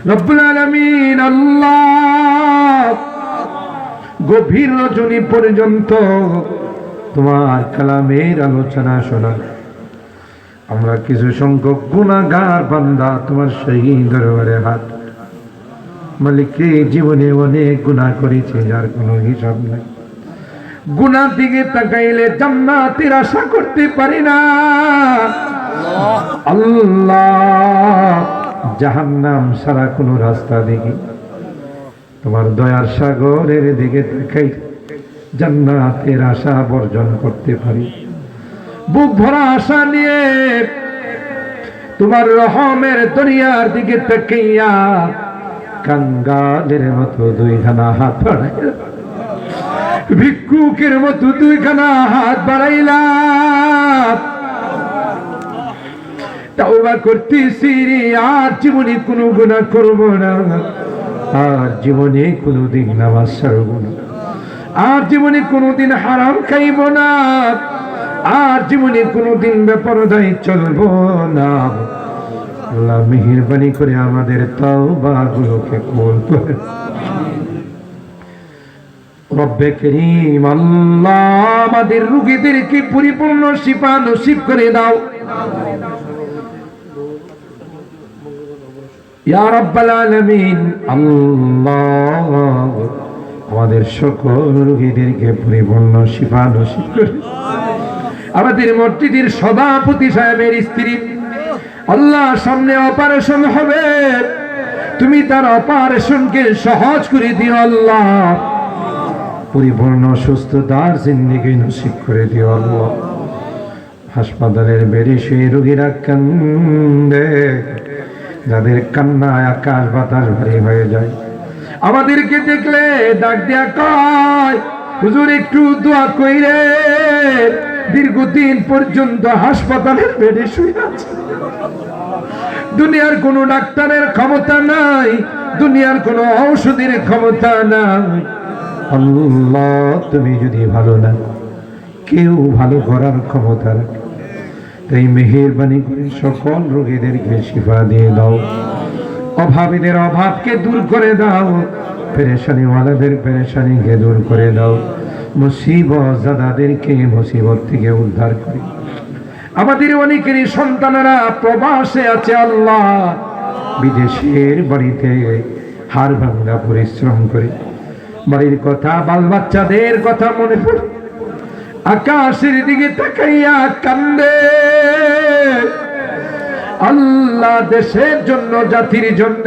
রব্বুল আলামিন আল্লাহ গভীর রজনী পর্যন্ত তোমার কালামের আলোচনা শোনা। আমরা কিছু সংখ্যক গুনাহগার বান্দা তোমার সেই দরবারে হাত। মালিক জীবনে অনেক গুনাহ করেছে যার কোনো হিসাব নাই। গুনার দিকে তাকাইলে জান্নাতের আশা করতে পারি না আল্লাহ, জাহান্নাম ছাড়া কোনো রাস্তা দেখি। তোমার দয়ার সাগরের দিকে তাকাই জান্নাতের আশা বর্জন করতে পারি। বুক ভরা আশা নিয়ে তোমার রহমের দুনিয়ার দিকে তাকাইয়া কাঙ্গালের মতো দুইখানা হাত বাড়াইলা, ভিক্ষুকের মতো দুইখানা হাত বাড়াইলাম। তাওবা করতেছি আর জীবনে কোনো গুনাহ করব না, আর জীবনে কোনোদিন নামাজ ছাড়ব না, আর জীবনে কোনোদিন হারাম খাইব না, আর জীবনে কোনোদিন বেপরদায় চলব না। আল্লাহ মেহেরবানি করে আমাদের তাওবাগুলোকে কবুল করে। রব্বে করিম আল্লাহ আমাদের রোগীদেরকে পরিপূর্ণ শিফা নসিব করে দাও ইয়া রাব্বাল আলামিন। আল্লাহ আমাদের সকল রোগীদেরকে পরিপূর্ণ শিফা নসিব করে। আমাদের মসজিদের সভাপতি সাহেবের স্ত্রী আল্লাহ সামনে অপারেশন হবে, তুমি তার অপারেশনকে সহজ করে দিও আল্লাহ, পরিপূর্ণ সুস্থতার জিন্দেগি নসিব করে দিও আল্লাহ। হাসপাতালের বেডে শুয়ে রোগীরা কান্দে, যাদের কান্নায় আকাশ বাতাস ভারী হয়ে যায়, আমাদেরকে দেখলে ডাক দিয়া কয় হুজুর একটু দোয়া কইরে। দীর্ঘদিন পর্যন্ত হাসপাতালের বেডে শুয়ে আছে, দুনিয়ার কোনো ডাক্তারের ক্ষমতা নাই, দুনিয়ার কোনো ঔষধের ক্ষমতা নাই। আল্লাহ তুমি যদি ভালো না, কেউ ভালো করার ক্ষমতা রাখে, তাই মেহেরবানি করে সকল রোগীদেরকে শিফা দিয়ে দাও, অভাবীদের অভাবকে দূর করে দাও, পেরেশানি ওয়ালাদের পেরেশানিকে দূর করে দাও, মুসিবত জাদাদেরকে মুসিবত থেকে উদ্ধার করে। আমাদের অনেকেরই সন্তানেরা প্রবাসে আছে আল্লাহ, বিদেশের বাড়িতে হাড় ভাঙা পরিশ্রম করে বাড়ির কথা বাল বাচ্চাদের কথা মনে পড়ে আকাশের দিকে তাকাইয়া কান্দে। আল্লাহ দেশের জন্য জাতির জন্য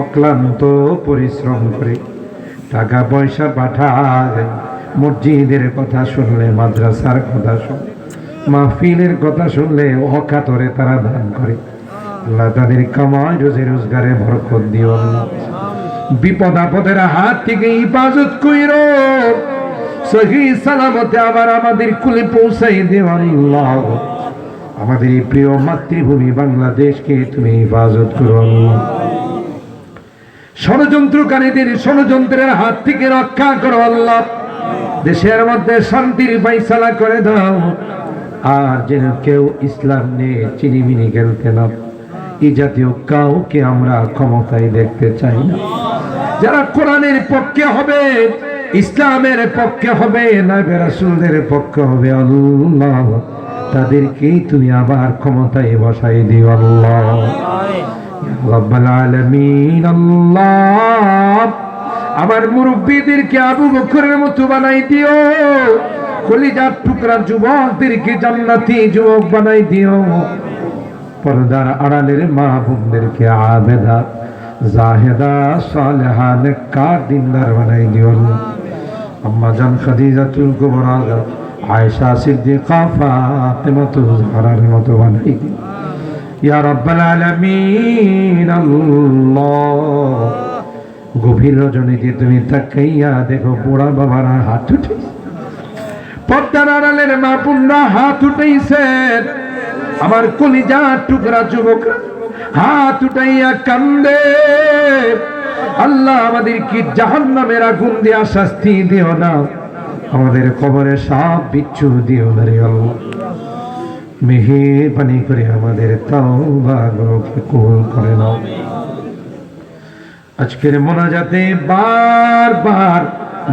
অক্লান্ত পরিশ্রম করে টাকা পয়সা পাঠায়, মসজিদের কথা শুনলে, মাদ্রাসার কথা শুনলে, মাহফিলের কথা শুনলে অকাতরে তারা দান করে। আল্লাহ তাদের কামাই রোজে রোজগারে বরকত দিও আল্লাহ, বিপদ আপদের হাত থেকে হিফাজত কইরো, সহি সালামতে আবার আমাদের কুলে পৌঁছাই দিও আল্লাহ। আমাদের এই প্রিয় মাতৃভূমি বাংলাদেশকে তুমি হিফাজত করো আল্লাহ, ষড়যন্ত্রকারীদের ষড়যন্ত্রের হাত থেকে রক্ষা করো আল্লাহ, দেশের মধ্যে শান্তির ফায়সালা করে দাও। আর যেন কেউ ইসলাম নিয়ে চিনিমিনি খেলতে না, এই জাতীয় কাউকে আমরা ক্ষমতায় দেখতে চাই না। যারা কোরআনের পক্ষে হবে, ইসলামের পক্ষে হবে, নবী রাসূলের পক্ষে হবে আল্লাহ, তাদেরকেই তুমি আবার ক্ষমতায় বসাই দিও আল্লাহ। রব্বুল আলামিন আল্লাহ আমার মুরব্বীদেরকে আবু বকরের মতো বানাই দিও, কলিজার টুকরা যুবকদেরকে জান্নাতি যুবক বানাই দিও, পর্দার আড়ালের মা বোনদেরকে আবেদা জাহেদা সালেহা নেককার দিনদার বানাই দিও। আম্মা জান খাদিজাতুল কুবরা, আয়েশা সিদ্দিকা, ফাতেমাতুল জাহরার মতো বানাই দিও ইয়া রাব্বাল আলামিন আল্লাহ। গভীর রজনীতে তুমি তাকাইয়া দেখো বুড়া বাবারা হাত উঠে, পর্দার আড়ালের মা বোনরা হাত উঠাইছেন, আমার কলিজার টুকরা যুবকরা হাত উঠাইয়া কান্দে। আল্লাহ আমাদেরকে জাহান্নামের আগুন দিয়া শাস্তি দিও না, আমাদের কবরে সাপ বিচ্ছু দিও না রে আল্লাহ। মেহেরবানি করে আমাদের তাওবাগুলোকে কবুল করে নাও। আজকের মোনাজাতে বারবার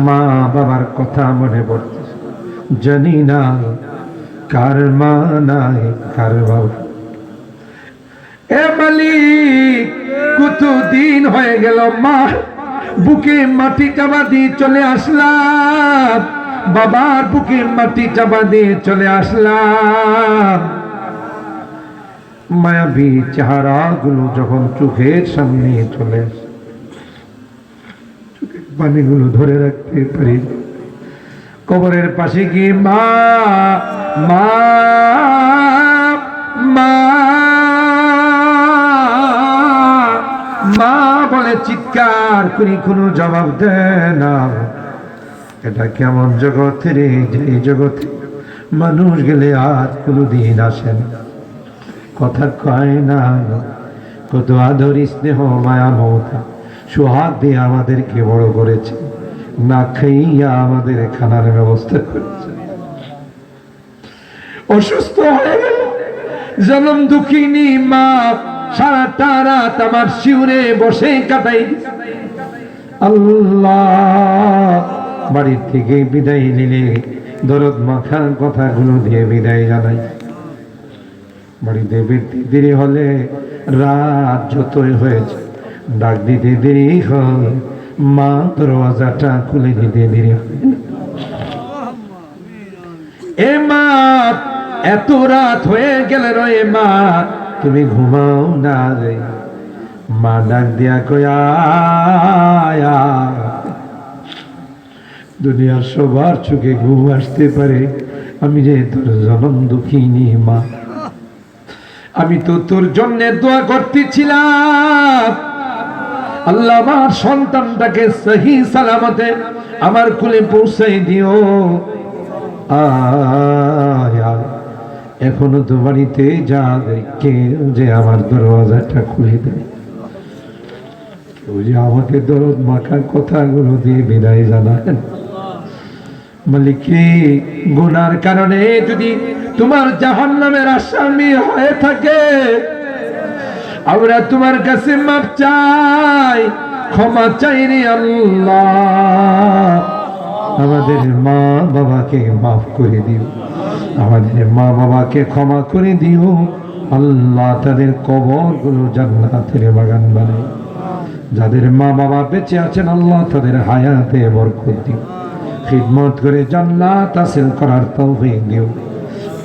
মা বাবার কথা মনে পড়ছে। জানি না কার মা নাই কার বাবা। এ মালিক, কতদিন হয়ে গেল মা বুকে মাটি চাপা দিয়ে চলে আসলাম, বাবার বুকে মাটি চাপা দিয়ে চলে আসলাম। মায়াবী চেহারা গুলো যখন চোখের সামনে চলে আসে, পানিগুলো ধরে রাখতে পারি। কবরের পাশে গিয়ে মা মা মা মা বলে চিৎকার করি, কোনো জবাব দেয় না। এটা কেমন জগৎ রে, যে জগতে মানুষ গেলে আর কোনোদিন আসে না, কথা কয় না। কত আদর স্নেহ মায়া মমতা সোহাগ দিয়ে আমাদেরকে বড় করেছে, না খাইয়া আমাদের খানার ব্যবস্থা করেছে। অসুস্থ হয়ে গেল জনম দুঃখিনী মা সারাটা রাত আমার শিউরে বসে কাটাই। আল্লাহ, বাড়ির থেকে বিদায় নিলে দরদ মাখা কথাগুলো দিয়ে বিদায় জানাই। বাড়িতে ফিরতে দেরি হলে, রাত যতই হয়েছে ডাক দিতে দেরি হয়, মা দরওয়াজাটা খুলে দিতে দেরি হয়। এ মা, এত রাত হয়ে গেল রে মা, তুমি ঘুমাও না রে। মা ডাক দিয়া কয়া, দুনিয়ার সবার চোখে ঘুম আসতে পারে, আমি যে তোর জনম দুঃখিনী মা, আমি তো তোর জন্য দোয়া করতেছিলাম, আল্লাহ আমার সন্তানটাকে সহি সালামতে আমার কুলে পৌঁছাই দিও। এখনো তো বাড়িতে যাবে কেউ যে আমার দরওয়াজাটা খুলে দেয়, কেউ যে আমাকে দরদ মাখার কথাগুলো দিয়ে বিদায় জানান। মালিক, গুনার কারণে যদি তোমার জাহান্নামের আসামি হয়ে থাকে, আমরা তোমার কাছে মাফ চাই, ক্ষমা চাই রে আল্লাহ। আমাদের মা বাবাকে মাফ করে দিও, আমাদের মা বাবাকে ক্ষমা করে দিও আল্লাহ। তাদের কবরগুলো জান্নাতের বাগান বানাই। যাদের মা বাবা বেঁচে আছেন আল্লাহ তাদের হায়াতে বরকত দিও, খিদমত করে জান্নাত হাসিল করার তৌফিক দিও।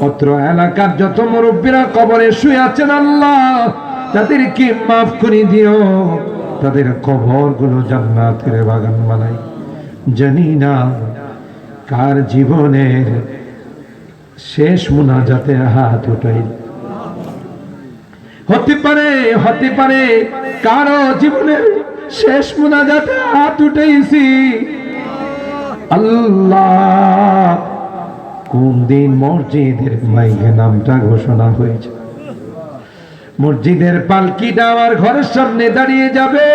অত্র এলাকার যত মুরব্বীরা কবরে শুয়ে আছেন আল্লাহ তাদেরকে মাফ করে দিও, তাদের কবরগুলো জান্নাতের বাগান বানাই। জানি না কার জীবনের শেষ মুনাজাতে হাত উঠাই, হতে পারে কারো জীবনের শেষ মুনাজাতে হাত উঠাইছি। আল্লাহ, কোন দিন মসজিদের মাইকে নামটা ঘোষণা হয়েছে, মসজিদের পালকিটা আমার ঘরের সামনে দাঁড়িয়ে যাবে,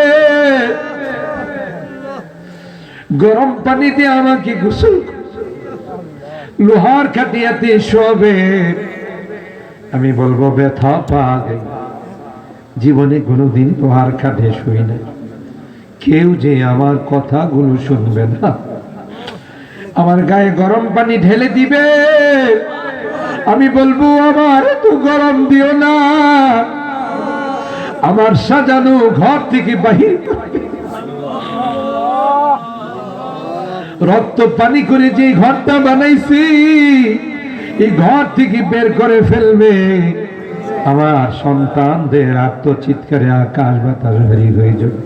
গরম পানিতে আমাকে গোসল লোহার খাটিয়াতে শোবে। আমি বলবো ব্যথা পা গেল, জীবনে কোনোদিন লোহার খাটে শুই না, কেউ যে আমার কথাগুলো শুনবে না, আমার গায়ে গরম পানি ঢেলে দিবে। আমি বলবো আমার তো গরম দিও না, আমার সাজানো ঘর থেকে বাহির রক্ত পানি করে যে ঘরটা বানাইছি এই ঘর থেকে বের করে ফেলবে। আমার সন্তানদের আত্মচিৎকারে আকাশ বাতাস ভারী হয়ে যাবে,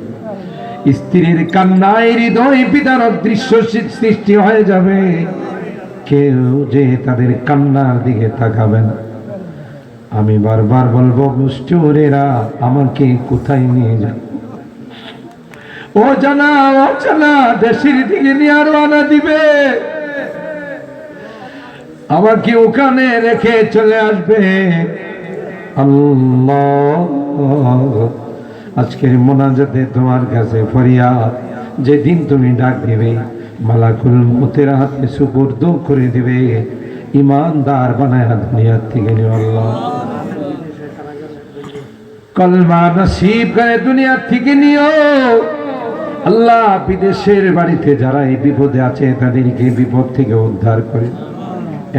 স্ত্রীর কান্নায় হৃদয় বিদারক দৃশ্য সৃষ্টি হয়ে যাবে, কেউ যে তাদের কান্নার দিকে তাকাবে না। আমি বারবার বলবো মুষ্টিরা আমাকে কোথায় নিয়ে যায়, ও জানা দেশের দিকে নিয়ে আরো আনা দিবে, আমাকে ওখানে রেখে চলে আসবে। আল্লাহ, আজকের মোনাজাতে তোমার কাছে ফরিয়াদ, যেদিন তুমি ডাক দিবে মালাকুল মউতের হাতে সুপুর্দ করে দিবে, ইমানদার বানায় দুনিয়ার থেকে নিও আল্লাহ, কলমা নসিব করে দুনিয়ার থেকে নিও। আল্লাহ বিদেশের বাড়িতে যারা এই বিপদে আছে তাদেরকে বিপদ থেকে উদ্ধার করে।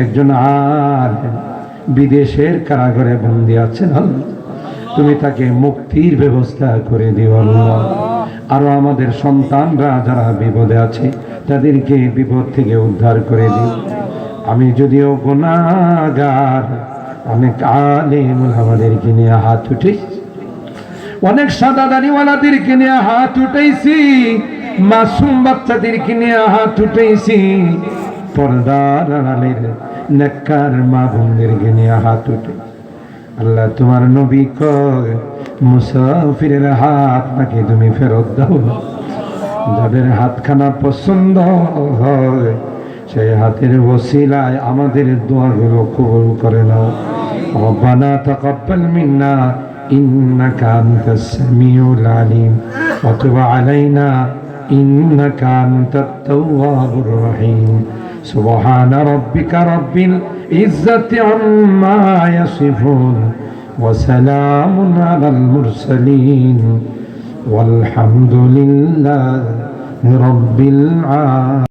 একজন আর বিদেশের কারাগারে বন্দী আছেন, আল্লাহ তুমি তাকে মুক্তির ব্যবস্থা করে দিও আল্লাহ। আরো আমাদের সন্তানরা যারা বিপদে আছে তাদেরকে বিপদ থেকে উদ্ধার করে দিও। আমি যদিও গুনাহগার, অনেক আলেম ওলামাদেরকে নিয়ে হাত উঠেছি, অনেক সাদা দাড়িওয়ালাদেরকে নিয়ে হাত উঠেছি, মাসুম বাচ্চাদেরকে নিয়ে হাত উঠেছি, পর্দার আড়ালের নেককার মা বোনদেরকে নিয়ে হাত উঠে। আল্লাহ তোমার নবী কয় মুসাফিরের হাত নাকি তুমি ফেরত দাও, যাদের হাতখানা পছন্দ হয় সেই হাতের ওসিলায় আমাদের দোয়াগুলো কবুল করে নাও। রব্বানা তাকাব্বাল মিন্না ইন্নাকা আনতাস সামিউল আলিম ওয়া তুব আলাইনা ইন্নাকা আনতাত তাওয়াবুর রহিম। সুবহানা রাব্বিকা রাব্বিল ইজ্জাতি আম্মা ইয়াসিফুন ওয়া সালামুন আলাল মুরসালিন ওয়ালহামদুলিল্লাহি রাব্বিল আলামিন।